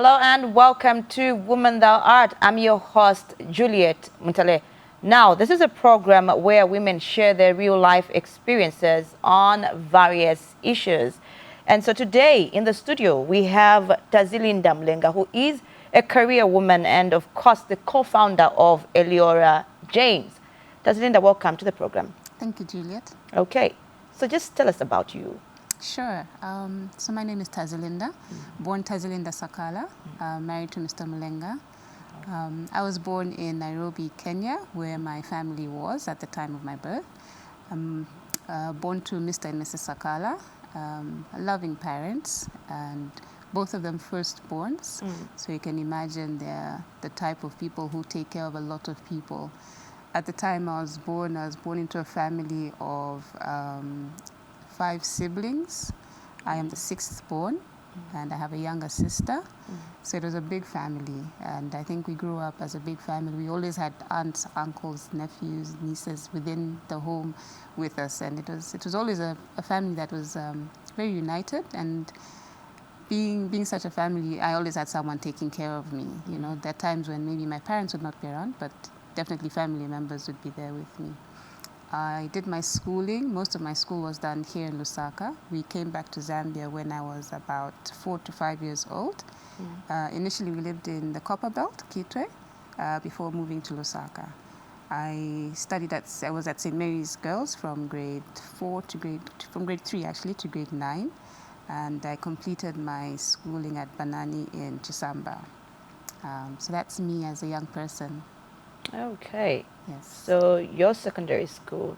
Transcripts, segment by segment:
Hello and welcome to Woman Thou Art. I'm your host, Juliet Muntale. Now, this is a program where women share their real life experiences on various issues. And so today in the studio, we have Tazilinda Mlenga, who is a career woman and, of course, the co-founder of Eliora James. Tazilinda, welcome to the program. Thank you, Juliet. Okay, so just tell us about you. Sure. So my name is Tazilinda, born Tazilinda Sakala, married to Mr. Mlenga. I was born in Nairobi, Kenya, where my family was at the time of my birth. Born to Mr. and Mrs. Sakala, loving parents, and both of them firstborns. So you can imagine they're the type of people who take care of a lot of people. At the time I was born into a family of 5 siblings. I am the 6th born, and I have a younger sister. So it was a big family, and I think we grew up as a big family. We always had aunts, uncles, nephews, nieces within the home with us, and it was always a family that was very united. And being such a family, I always had someone taking care of me. You know, there are times when maybe my parents would not be around, but definitely family members would be there with me. I did my schooling. Most of my school was done here in Lusaka. We came back to Zambia when I was about 4 to 5 years old. Initially, we lived in the Copper Belt, Kitwe, before moving to Lusaka. I was at St. Mary's Girls from grade 3 actually to grade 9. And I completed my schooling at Banani in Chisamba. So that's me as a young person. Okay. Yes. So your secondary school,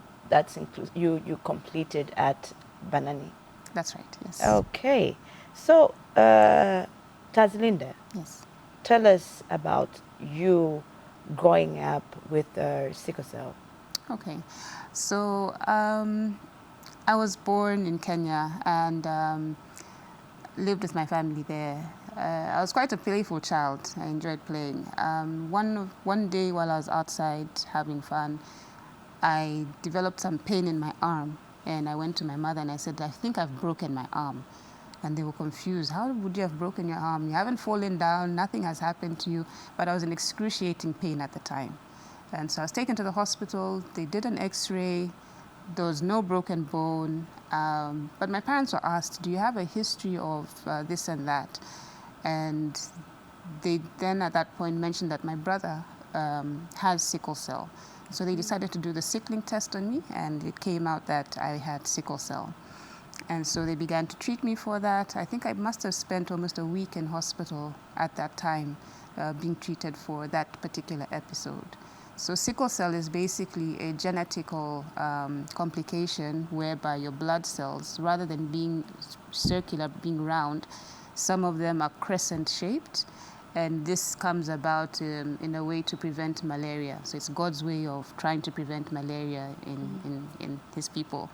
you completed at Banani. That's right. Yes. Okay. So Tazilinda. Yes. Tell us about you growing up with sickle cell. Okay. So I was born in Kenya and lived with my family there. I was quite a playful child. I enjoyed playing. One day while I was outside having fun, I developed some pain in my arm, and I went to my mother and I said, I think I've broken my arm. And they were confused. How would you have broken your arm? You haven't fallen down, nothing has happened to you. But I was in excruciating pain at the time. And so I was taken to the hospital. They did an x-ray. There was no broken bone. But my parents were asked, do you have a history of this and that? And they then at that point mentioned that my brother has sickle cell. So they decided to do the sickling test on me, and it came out that I had sickle cell. And so they began to treat me for that. I think I must have spent almost a week in hospital at that time being treated for that particular episode. So sickle cell is basically a genetical complication whereby your blood cells, rather than being circular, being round, some of them are crescent-shaped, and this comes about in a way to prevent malaria. So it's God's way of trying to prevent malaria in his people.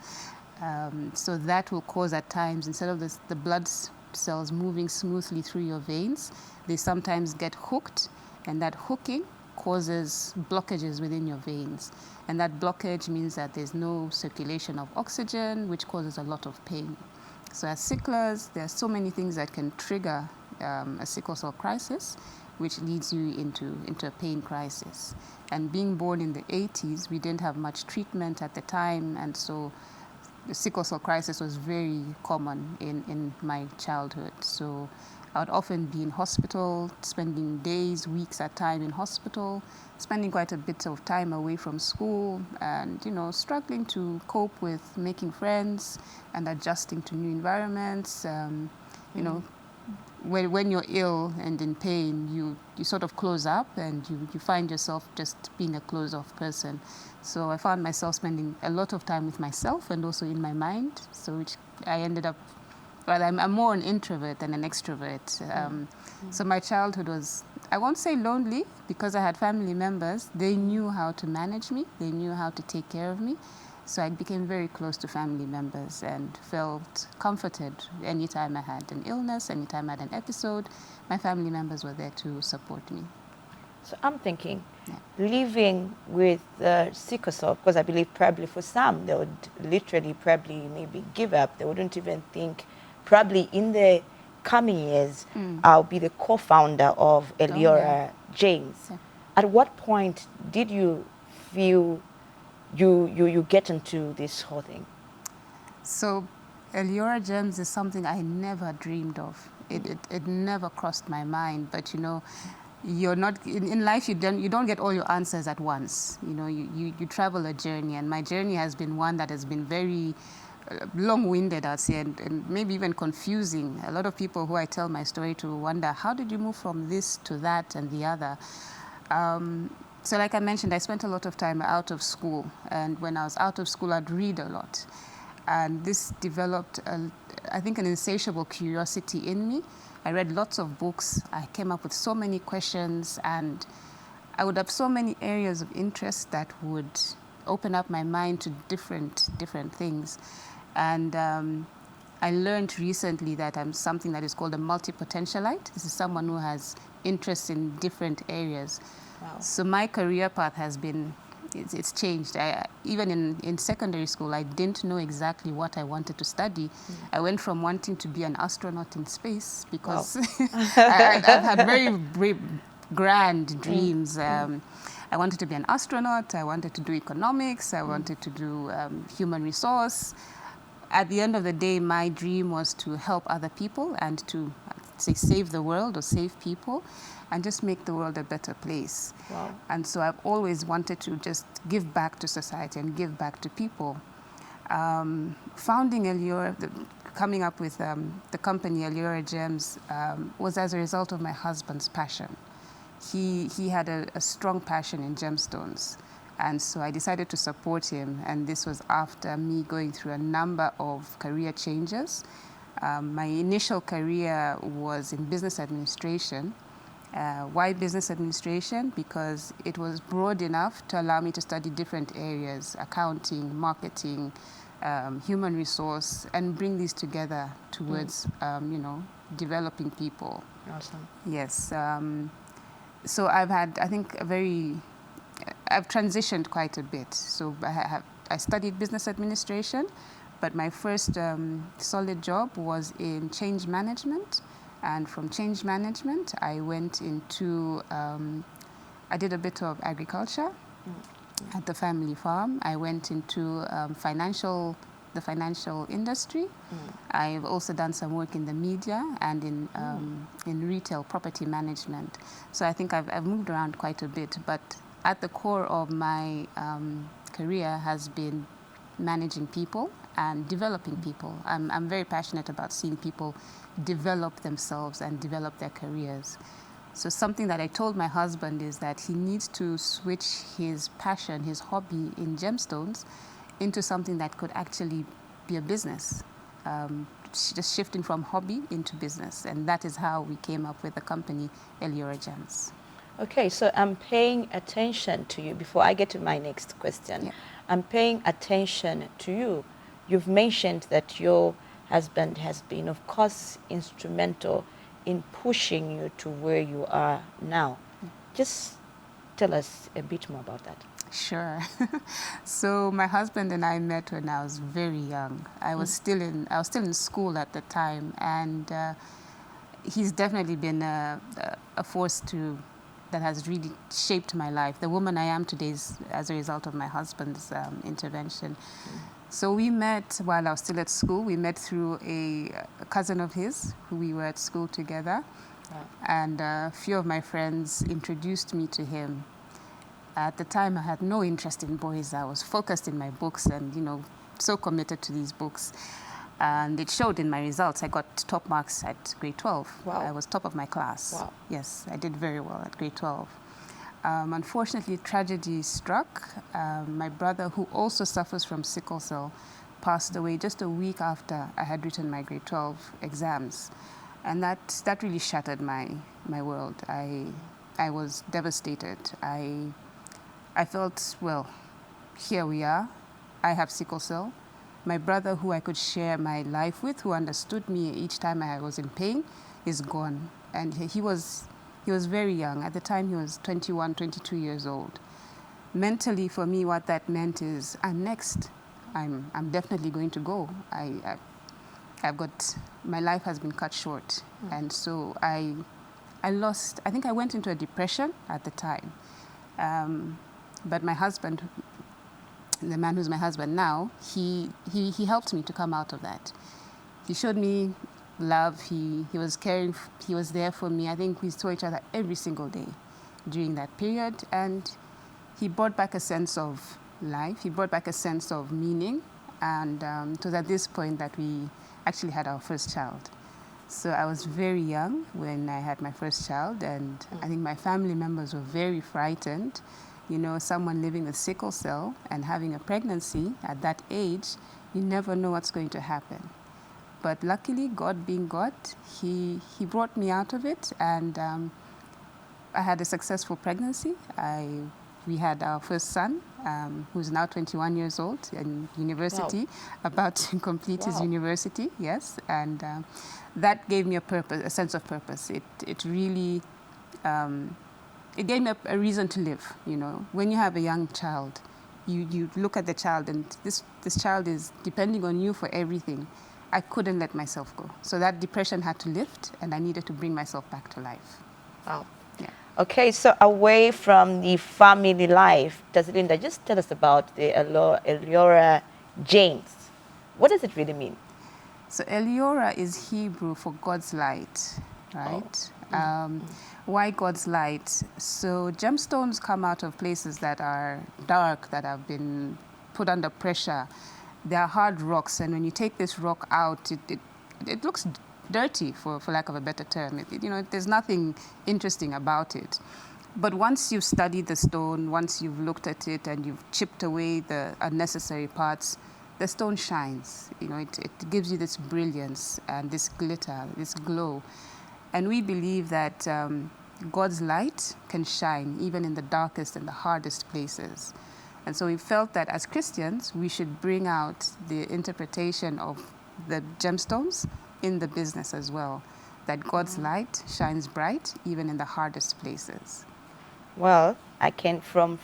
So that will cause at times, instead of the blood cells moving smoothly through your veins, they sometimes get hooked, and that hooking causes blockages within your veins. And that blockage means that there's no circulation of oxygen, which causes a lot of pain. So as sicklers, there are so many things that can trigger a sickle cell crisis, which leads you into a pain crisis. And being born in the 80s, we didn't have much treatment at the time, and so the sickle cell crisis was very common in my childhood. So I would often be in hospital, spending days, weeks at a time in hospital, spending quite a bit of time away from school, and struggling to cope with making friends and adjusting to new environments. When you're ill and in pain, you sort of close up, and you find yourself just being a closed-off person. So I found myself spending a lot of time with myself and also in my mind, so which I ended up, well, I'm more an introvert than an extrovert. So my childhood was, I won't say lonely, because I had family members. They knew how to manage me. They knew how to take care of me. So I became very close to family members and felt comforted anytime I had an illness, anytime I had an episode. My family members were there to support me. So I'm thinking, living with sickle cell, because I believe probably for some, they would literally probably maybe give up. They wouldn't even think, probably in the coming years, I'll be the co-founder of Eliora James. Yeah. At what point did you feel you get into this whole thing? So Eliora Gems is something I never dreamed of. It never crossed my mind. But you know, you're not in life. You don't get all your answers at once. You know, you travel a journey, and my journey has been one that has been very long-winded, I'd say, and maybe even confusing. A lot of people who I tell my story to wonder, how did you move from this to that and the other? So like I mentioned, I spent a lot of time out of school, and when I was out of school, I'd read a lot. And this developed, I think, an insatiable curiosity in me. I read lots of books. I came up with so many questions, and I would have so many areas of interest that would open up my mind to different things. And I learned recently that I'm something that is called a multi-potentialite. This is someone who has interests in different areas. Wow. So my career path has been, it's changed. Even in secondary school, I didn't know exactly what I wanted to study. I went from wanting to be an astronaut in space because I've had very grand dreams. I wanted to be an astronaut. I wanted to do economics. I wanted to do human resource. At the end of the day, my dream was to help other people and to, say, save the world or save people and just make the world a better place. Wow. And so I've always wanted to just give back to society and give back to people. Founding Eliora, coming up with the company Eliora Gems was as a result of my husband's passion. He had a strong passion in gemstones. And so I decided to support him, and this was after me going through a number of career changes. My initial career was in business administration. Why business administration? Because it was broad enough to allow me to study different areas: accounting, marketing, human resource, and bring these together towards, you know, developing people. Awesome. Yes. So I've had, I think, I've transitioned quite a bit. So I studied business administration, but my first solid job was in change management. And from change management, I went into, I did a bit of agriculture at the family farm. I went into the financial industry. I've also done some work in the media and in retail property management. So I think I've moved around quite a bit, but at the core of my career has been managing people and developing people. I'm very passionate about seeing people develop themselves and develop their careers. So something that I told my husband is that he needs to switch his passion, his hobby in gemstones, into something that could actually be a business. Just shifting from hobby into business. And that is how we came up with the company Eliora Gems. Okay, so I'm paying attention to you. Before I get to my next question, Yeah. I'm paying attention to you. You've mentioned that your husband has been, of course, instrumental in pushing you to where you are now. Just tell us a bit more about that. Sure. So my husband and I met when I was very young. I was still in school at the time, and he's definitely been a force that has really shaped my life. The woman I am today is as a result of my husband's intervention. So we met while I was still at school. We met through a cousin of his who we were at school together. Wow. And a few of my friends introduced me to him. At the time, I had no interest in boys. I was focused in my books and, you know, so committed to these books. And it showed in my results. I got top marks at grade 12. Wow. I was top of my class. Wow. Yes, I did very well at grade 12. Unfortunately, tragedy struck. My brother, who also suffers from sickle cell, passed away just a week after I had written my grade 12 exams. And that really shattered my world. I was devastated. I felt, well, here we are. I have sickle cell. My brother, who I could share my life with, who understood me each time I was in pain, is gone. And he was very young. At the time, he was 21, 22 years old. Mentally, for me, what that meant is, I'm next. I'm definitely going to go. my life has been cut short. And so I think I went into a depression at the time. But my husband, the man who's my husband now, he helped me to come out of that. He showed me love. He was caring. He was there for me. I think we saw each other every single day during that period. And he brought back a sense of life. He brought back a sense of meaning. And it was at this point that we actually had our first child. So I was very young when I had my first child, and I think my family members were very frightened. You know, someone living with sickle cell and having a pregnancy at that age, you never know what's going to happen. But luckily, God being God, He brought me out of it, and I had a successful pregnancy. We had our first son, who's now 21 years old in university, about to complete his university, yes. And that gave me a purpose, a sense of purpose. It really, it gave me a reason to live, you know. When you have a young child, you look at the child, and this child is depending on you for everything. I couldn't let myself go. So that depression had to lift, and I needed to bring myself back to life. Wow. Yeah. Okay, so away from the family life, Linda, just tell us about the Eliora James. What does it really mean? So Eliora is Hebrew for God's light, right? Why God's light? So gemstones come out of places that are dark, that have been put under pressure. They are hard rocks, and when you take this rock out, it looks dirty, for lack of a better term. You know, there's nothing interesting about it. But once you've studied the stone, once you've looked at it and you've chipped away the unnecessary parts, the stone shines. You know, it gives you this brilliance and this glitter, this glow. And we believe that God's light can shine even in the darkest and the hardest places. And so we felt that as Christians, we should bring out the interpretation of the gemstones in the business as well, that God's light shines bright even in the hardest places. Well, I can, from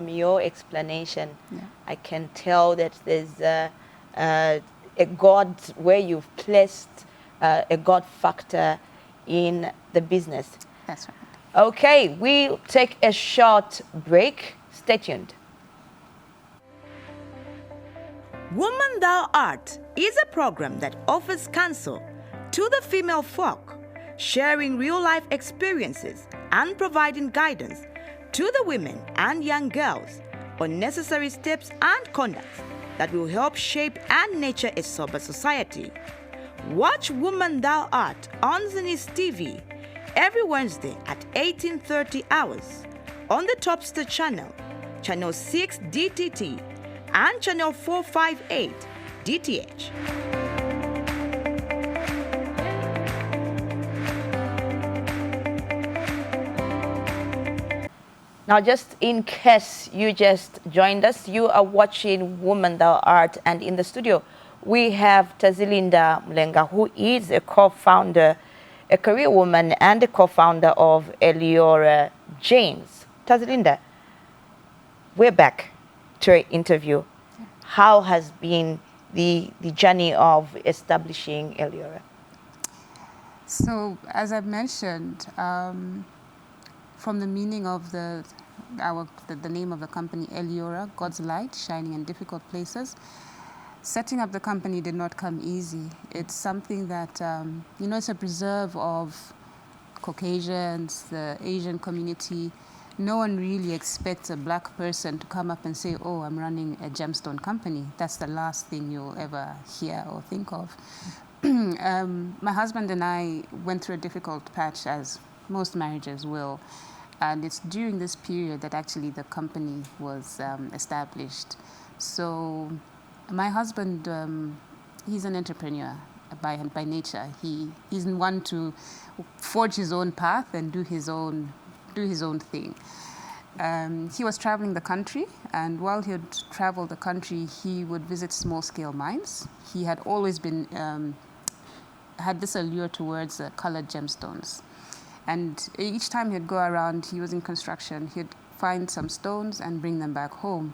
your explanation, I can tell that there's a God, where you've placed a God factor in the business. That's right. Okay, we'll take a short break. Stay tuned. Woman Thou Art is a program that offers counsel to the female folk, sharing real-life experiences and providing guidance to the women and young girls on necessary steps and conducts that will help shape and nurture a sober society. Watch Woman Thou Art on Zenith TV every Wednesday at 18:30 hours on the Topster channel, channel 6 DTT, and channel 458 DTH. Now, just in case you just joined us, you are watching Woman Thou Art, and in the studio we have Linda Mlenga, who is a co-founder, a career woman, and a co-founder of Eliora James. Linda, we're back to our interview. How has been the journey of establishing Eliora? So, as I've mentioned, from the meaning of the name of the company, Eliora, God's light shining in difficult places, setting up the company did not come easy. It's something that, it's a preserve of Caucasians, the Asian community. No one really expects a black person to come up and say, oh, I'm running a gemstone company. That's the last thing you'll ever hear or think of. My husband and I went through a difficult patch, as most marriages will. And it's during this period that actually the company was established. So my husband, he's an entrepreneur by nature. He's one to forge his own path and do his own thing. He was traveling the country, and while he had traveled the country, he would visit small-scale mines. He had always been had this allure towards colored gemstones. And each time he'd go around, he was in construction, he'd find some stones and bring them back home.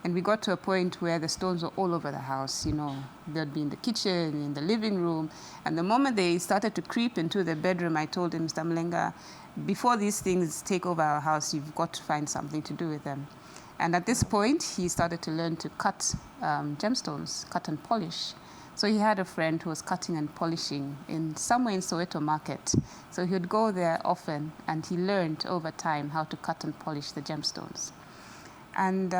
And we got to a point where the stones were all over the house, you know. They'd be in the kitchen, in the living room. And the moment they started to creep into the bedroom, I told him, Mr. Mlenga, before these things take over our house, you've got to find something to do with them. And at this point, he started to learn to cut gemstones, cut and polish. So he had a friend who was cutting and polishing somewhere in Soweto Market. So he would go there often, and he learned over time how to cut and polish the gemstones. And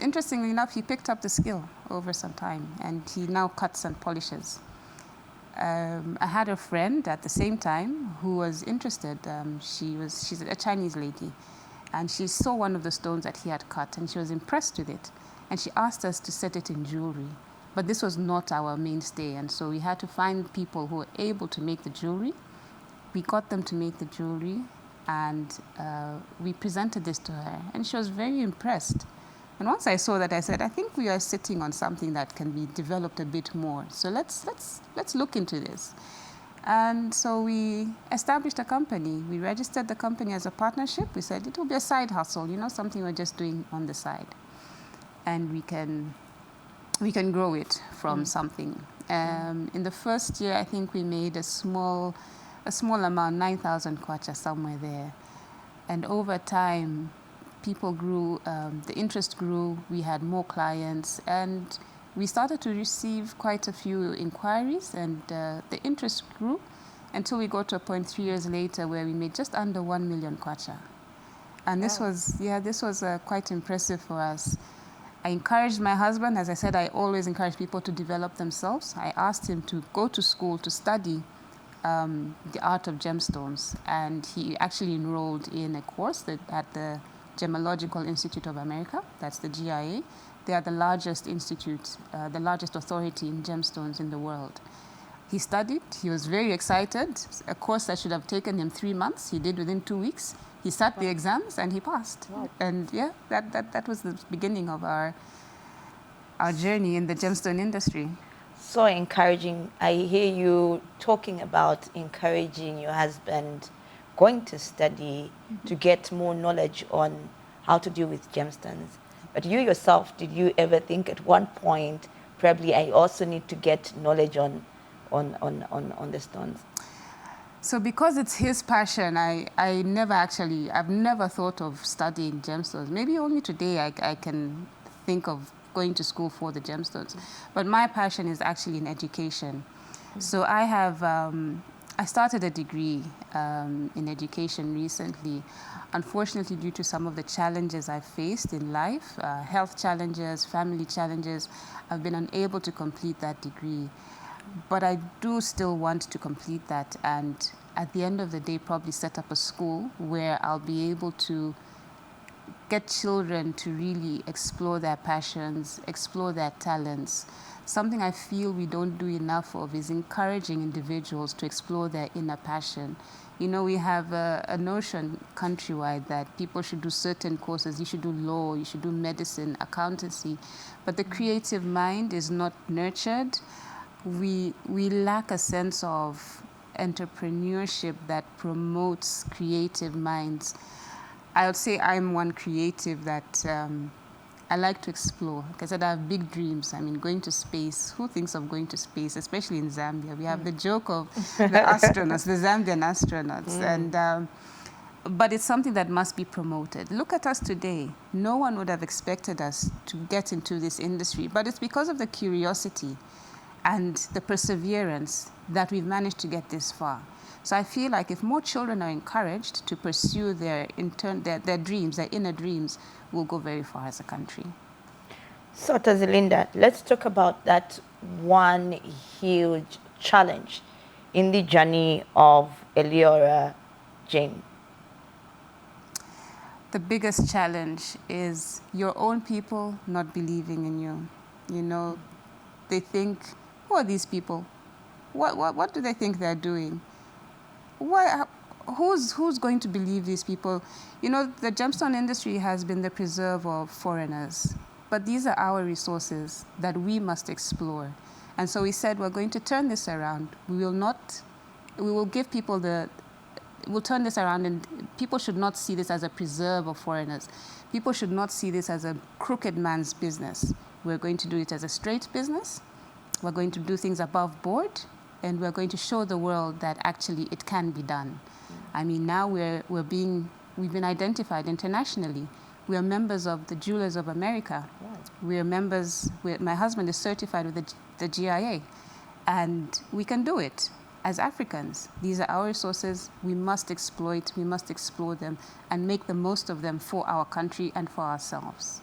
interestingly enough, he picked up the skill over some time, and he now cuts and polishes. I had a friend at the same time who was interested. She's a Chinese lady, and she saw one of the stones that he had cut, and she was impressed with it. And she asked us to set it in jewelry. But this was not our mainstay, and so we had to find people who were able to make the jewelry. We got them to make the jewelry, and we presented this to her, and she was very impressed. And once I saw that, I said, I think we are sitting on something that can be developed a bit more. So let's look into this. And so we established a company. We registered the company as a partnership. We said it will be a side hustle, you know, something we're just doing on the side. And we can grow it from something. In the first year, I think we made a small amount, 9,000 kwacha, somewhere there. And over time, people grew, the interest grew, we had more clients, and we started to receive quite a few inquiries, and the interest grew until we got to a point 3 years later where we made just under 1 million kwacha. And this was quite impressive for us. I encouraged my husband. As I said, I always encourage people to develop themselves. I asked him to go to school to study the art of gemstones, and he actually enrolled in a course at the Gemological Institute of America, that's the GIA. They are the largest institute, the largest authority in gemstones in the world. He studied, he was very excited. A course that should have taken him 3 months, he did within 2 weeks. He sat the exams and he passed. Wow. And yeah, that was the beginning of our journey in the gemstone industry. So encouraging. I hear you talking about encouraging your husband going to study to get more knowledge on how to deal with gemstones. But you yourself, did you ever think at one point, probably I also need to get knowledge on the stones? So because it's his passion, I've never thought of studying gemstones. Maybe only today I can think of going to school for the gemstones. But my passion is actually in education. So I started a degree in education recently. Unfortunately, due to some of the challenges I've faced in life, health challenges, family challenges, I've been unable to complete that degree. But I do still want to complete that, and at the end of the day, probably set up a school where I'll be able to get children to really explore their passions, explore their talents. Something I feel we don't do enough of is encouraging individuals to explore their inner passion. You know, we have a notion countrywide that people should do certain courses. You should do law, you should do medicine, accountancy. But the creative mind is not nurtured. We lack a sense of entrepreneurship that promotes creative minds. I would say I'm one creative that I like to explore. Like I said, I have big dreams. I mean, going to space. Who thinks of going to space, especially in Zambia? We have the joke of the astronauts, the Zambian astronauts. And but it's something that must be promoted. Look at us today. No one would have expected us to get into this industry, but it's because of the curiosity and the perseverance that we've managed to get this far. So I feel like if more children are encouraged to pursue their dreams, their inner dreams, we'll go very far as a country. So Tazilinda, let's talk about that one huge challenge in the journey of Eliora Jane. The biggest challenge is your own people not believing in you. You know, they think, who are these people? What do they think they're doing? Who's going to believe these people? You know, the gemstone industry has been the preserve of foreigners, but these are our resources that we must explore. And so we said, we're going to turn this around. We will give people we'll turn this around, and people should not see this as a preserve of foreigners. People should not see this as a crooked man's business. We're going to do it as a straight business. We're going to do things above board, and we're going to show the world that actually it can be done. I mean, now we've been identified internationally. We are members of the Jewelers of America. Right. We are members. My husband is certified with the GIA, and we can do it. As Africans, these are our resources. We must exploit, we must explore them, and make the most of them for our country and for ourselves.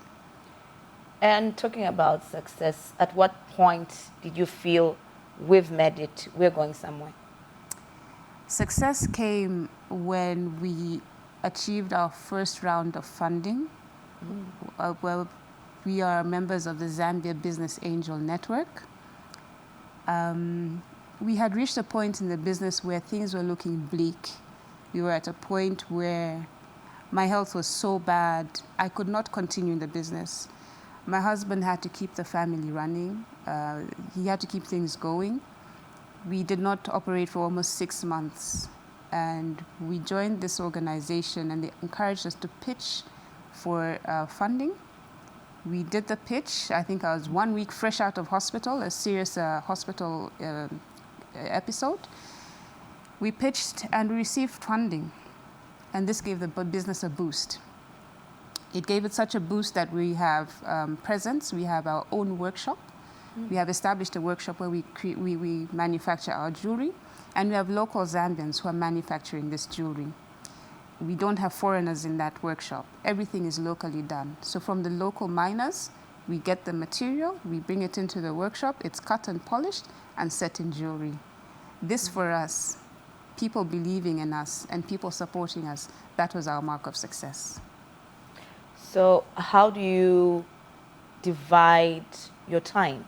And talking about success, at what point did you feel we've made it, we're going somewhere? Success came when we achieved our first round of funding. Well, we are members of the Zambia Business Angel Network. We had reached a point in the business where things were looking bleak. We were at a point where my health was so bad, I could not continue in the business. My husband had to keep the family running. He had to keep things going. We did not operate for almost 6 months. And we joined this organization, and they encouraged us to pitch for funding. We did the pitch. I think I was 1 week fresh out of hospital, a serious hospital episode. We pitched and we received funding, and this gave the business a boost. It gave it such a boost that we have presence. We have our own workshop. We have established a workshop where we manufacture our jewelry, and we have local Zambians who are manufacturing this jewelry. We don't have foreigners in that workshop. Everything is locally done. So from the local miners, we get the material, we bring it into the workshop, it's cut and polished and set in jewelry. This for us, people believing in us and people supporting us, that was our mark of success. So how do you divide your time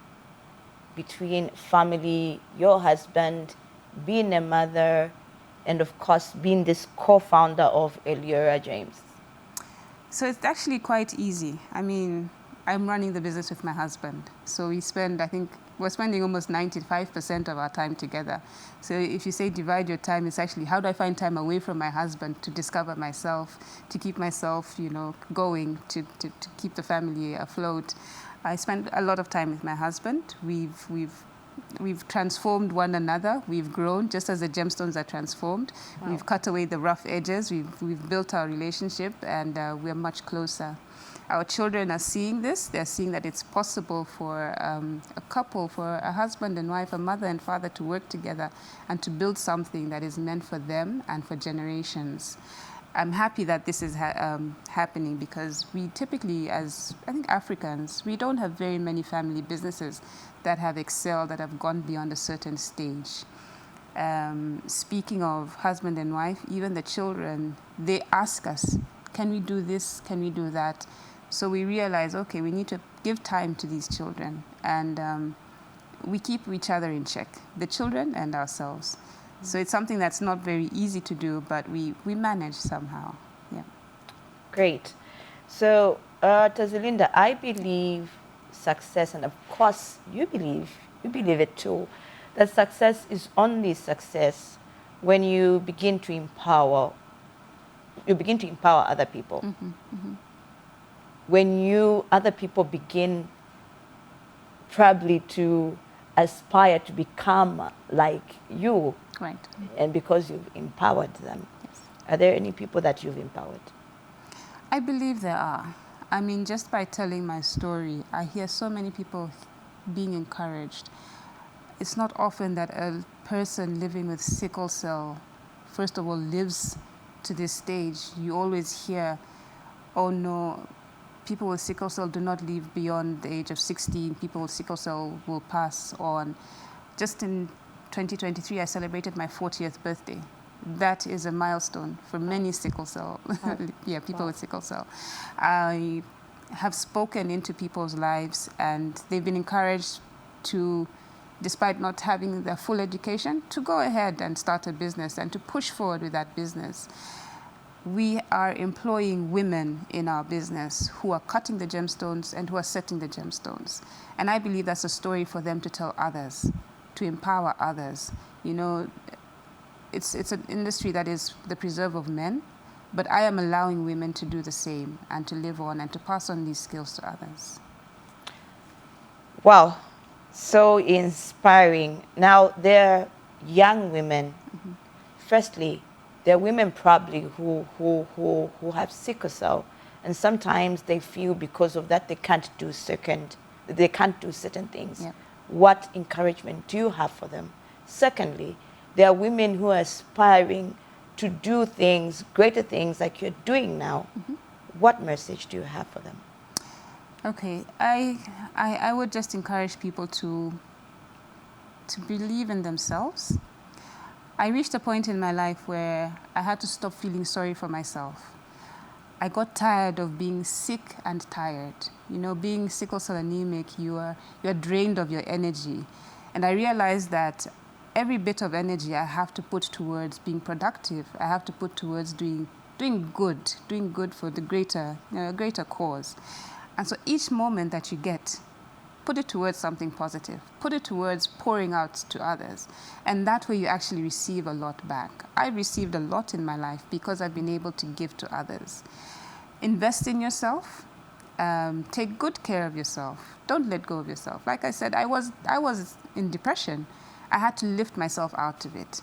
between family, your husband, being a mother, and of course being this co-founder of Eliora James? So it's actually quite easy. I mean, I'm running the business with my husband. So we're spending almost 95% of our time together. So if you say divide your time, it's actually how do I find time away from my husband to discover myself, to keep myself, going, to keep the family afloat. I spend a lot of time with my husband. We've transformed one another. We've grown just as the gemstones are transformed. Wow. We've cut away the rough edges. We've built our relationship, and we're much closer. Our children are seeing this. They're seeing that it's possible for a couple, for a husband and wife, a mother and father to work together and to build something that is meant for them and for generations. I'm happy that this is happening because we typically, as I think Africans, we don't have very many family businesses that have excelled, that have gone beyond a certain stage. Speaking of husband and wife, even the children, they ask us, can we do this? Can we do that? So we realize, okay, we need to give time to these children, and we keep each other in check, the children and ourselves. So it's something that's not very easy to do, but we manage somehow. Yeah. Great. So, Tazilinda, I believe success, and of course you believe it too, that success is only success when you begin to empower other people. Mm-hmm, mm-hmm. When other people begin probably to aspire to become like you. Right. And because you've empowered them. Yes. Are there any people that you've empowered? I believe there are. I mean, just by telling my story, I hear so many people being encouraged. It's not often that a person living with sickle cell, first of all, lives to this stage. You always hear, oh no, people with sickle cell do not live beyond the age of 16. People with sickle cell will pass on. Just in 2023, I celebrated my 40th birthday. That is a milestone for many sickle cell, people with sickle cell. I have spoken into people's lives, and they've been encouraged to, despite not having the full education, to go ahead and start a business and to push forward with that business. We are employing women in our business who are cutting the gemstones and who are setting the gemstones. And I believe that's a story for them to tell others, to empower others. it's an industry that is the preserve of men, but I am allowing women to do the same and to live on and to pass on these skills to others. Wow, so inspiring. Now, there are young women. Firstly, there are women probably who have sickle cell, and sometimes they feel because of that they can't do certain things. Yep. What encouragement do you have for them? Secondly, there are women who are aspiring to do things, greater things like you're doing now. What message do you have for them? Okay, I would just encourage people to believe in themselves. I reached a point in my life where I had to stop feeling sorry for myself. I got tired of being sick and tired. You know, being sickle cell anemic, you're drained of your energy. And I realized that every bit of energy I have to put towards being productive. I have to put towards doing good for the greater cause. And so each moment that you get, put it towards something positive. Put it towards pouring out to others. And that way you actually receive a lot back. I received a lot in my life because I've been able to give to others. Invest in yourself. Take good care of yourself. Don't let go of yourself. Like I said, I was in depression. I had to lift myself out of it.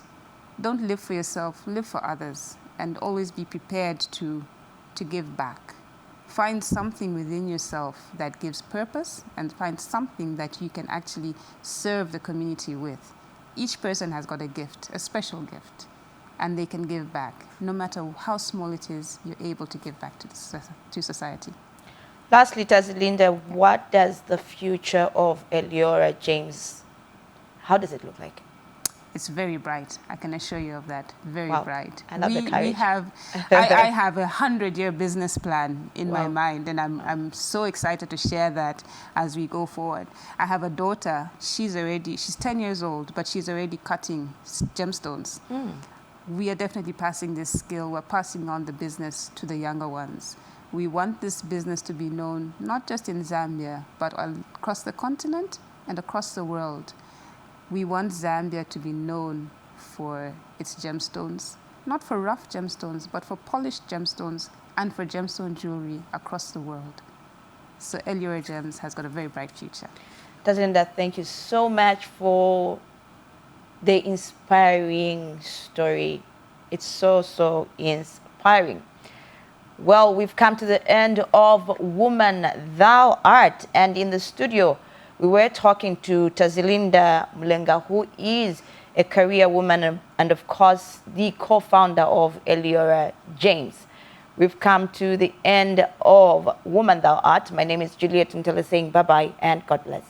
Don't live for yourself, live for others. And always be prepared to give back. Find something within yourself that gives purpose, and find something that you can actually serve the community with. Each person has got a gift, a special gift, and they can give back. No matter how small it is, you're able to give back to society. Lastly, Linda, what does the future of Eliora James, how does it look like? It's very bright. I can assure you of that. Very Wow. bright. I love the courage. I have a 100-year business plan in Wow. my mind, and I'm so excited to share that as we go forward. I have a daughter. She's 10 years old, but she's already cutting gemstones. We are definitely passing this skill. We're passing on the business to the younger ones. We want this business to be known not just in Zambia, but across the continent and across the world. We want Zambia to be known for its gemstones, not for rough gemstones, but for polished gemstones and for gemstone jewelry across the world. So Eliora Gems has got a very bright future. Linda, thank you so much for the inspiring story. It's so inspiring. Well, we've come to the end of Woman Thou Art, and in the studio, we were talking to Linda Mlenga, who is a career woman and, of course, the co-founder of Eliora James. We've come to the end of Woman Thou Art. My name is Juliet Ntele saying bye-bye and God bless.